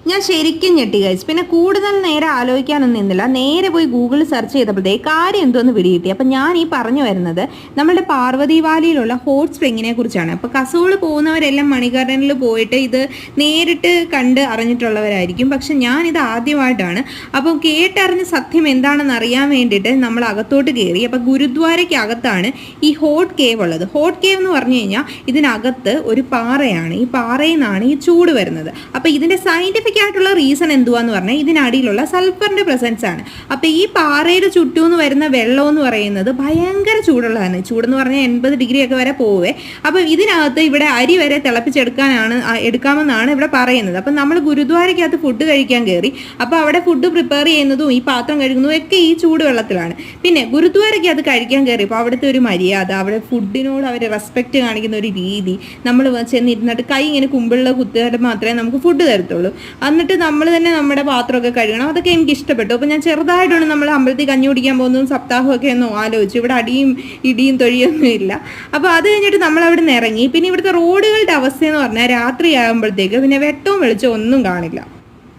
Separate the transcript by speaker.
Speaker 1: ഞാൻ ശരിക്കും ഞെട്ടി ഗൈസ്. പിന്നെ കൂടുതൽ നേരെ ആലോചിക്കാനൊന്നും നിന്നില്ല. നേരെ പോയി ഗൂഗിളിൽ സെർച്ച് ചെയ്തപ്പോഴത്തേക്ക് കാര്യം എന്തോന്ന് പിടികിട്ടി. അപ്പം ഞാൻ ഈ പറഞ്ഞു വരുന്നത് നമ്മളുടെ പാർവതി വാലിയിലുള്ള ഹോട്ട് സ്പ്രിങ്ങിനെ കുറിച്ചാണ്. അപ്പോൾ കസോള് പോകുന്നവരെല്ലാം മണികർണിൽ പോയിട്ട് ഇത് നേരിട്ട് കണ്ട് അറിഞ്ഞിട്ടുള്ളവരായിരിക്കും. പക്ഷെ ഞാനിത് ആദ്യമായിട്ടാണ്. അപ്പം കേട്ടറിഞ്ഞ് സത്യം എന്താണെന്ന് അറിയാൻ വേണ്ടിയിട്ട് നമ്മൾ അകത്തോട്ട് കയറി. അപ്പം ഗുരുദ്വാരയ്ക്ക് അകത്താണ് ഈ ഹോട്ട് കേവ് ഉള്ളത്. ഹോട്ട് കേവ് എന്ന് പറഞ്ഞു കഴിഞ്ഞാൽ ഇതിനകത്ത് ഒരു പാറയാണ്. ഈ പാറയിൽ നിന്നാണ് ഈ ചൂട് വരുന്നത്. അപ്പോൾ ഇതിൻ്റെ സയൻറ്റിഫിക് ആയിട്ടുള്ള റീസൺ എന്തുവാന്ന് പറഞ്ഞാൽ ഇതിനടിയിലുള്ള സൾഫറിന്റെ പ്രസൻസ് ആണ്. അപ്പൊ ഈ പാറയുടെ ചുറ്റൂന്ന് വരുന്ന വെള്ളം എന്ന് പറയുന്നത് ഭയങ്കര ചൂടുള്ളതാണ്. ചൂടെന്ന് പറഞ്ഞാൽ 80 ഡിഗ്രി ഒക്കെ വരെ പോവേ. അപ്പൊ ഇതിനകത്ത് ഇവിടെ അരി വരെ എടുക്കാമെന്നാണ് ഇവിടെ പറയുന്നത്. അപ്പൊ നമ്മൾ ഗുരുദ്വാരയ്ക്കകത്ത് ഫുഡ് കഴിക്കാൻ കയറി. അപ്പൊ അവിടെ ഫുഡ് പ്രിപ്പയർ ചെയ്യുന്നതും ഈ പാത്രം കഴുകുന്നതും ഒക്കെ ഈ ചൂടുവെള്ളത്തിലാണ്. പിന്നെ ഗുരുദ്വാരയ്ക്കകത്ത് കഴിക്കാൻ കയറിയപ്പോൾ അവിടുത്തെ ഒരു മര്യാദ, അവിടെ ഫുഡിനോട് അവർ റെസ്പെക്റ്റ് കാണിക്കുന്ന ഒരു രീതി, നമ്മൾ ചെന്നിരുന്നിട്ട് കൈ ഇങ്ങനെ കുമ്പിളിൽ കുത്തിയാൽ മാത്രമേ നമുക്ക് ഫുഡ് തരത്തുള്ളൂ. എന്നിട്ട് നമ്മൾ തന്നെ നമ്മുടെ പാത്രമൊക്കെ കഴുകണം. അതൊക്കെ എനിക്ക് ഇഷ്ടപ്പെട്ടു. അപ്പോൾ ഞാൻ ചെറുതായിട്ടാണ് നമ്മൾ അമ്പലത്തിൽ കഞ്ഞി കുടിക്കാൻ പോകുന്നതും സപ്താഹമൊക്കെ ഒന്ന് ആലോചിച്ചു. ഇവിടെ അടിയും ഇടിയും തൊഴിയൊന്നും ഇല്ല. അപ്പോൾ അത് കഴിഞ്ഞിട്ട് നമ്മൾ അവിടെ നിന്ന് ഇറങ്ങി. പിന്നെ ഇവിടുത്തെ റോഡുകളുടെ അവസ്ഥയെന്ന് പറഞ്ഞാൽ രാത്രിയാകുമ്പോഴത്തേക്ക് പിന്നെ വെട്ടവും വെളിച്ചവും ഒന്നും കാണില്ല.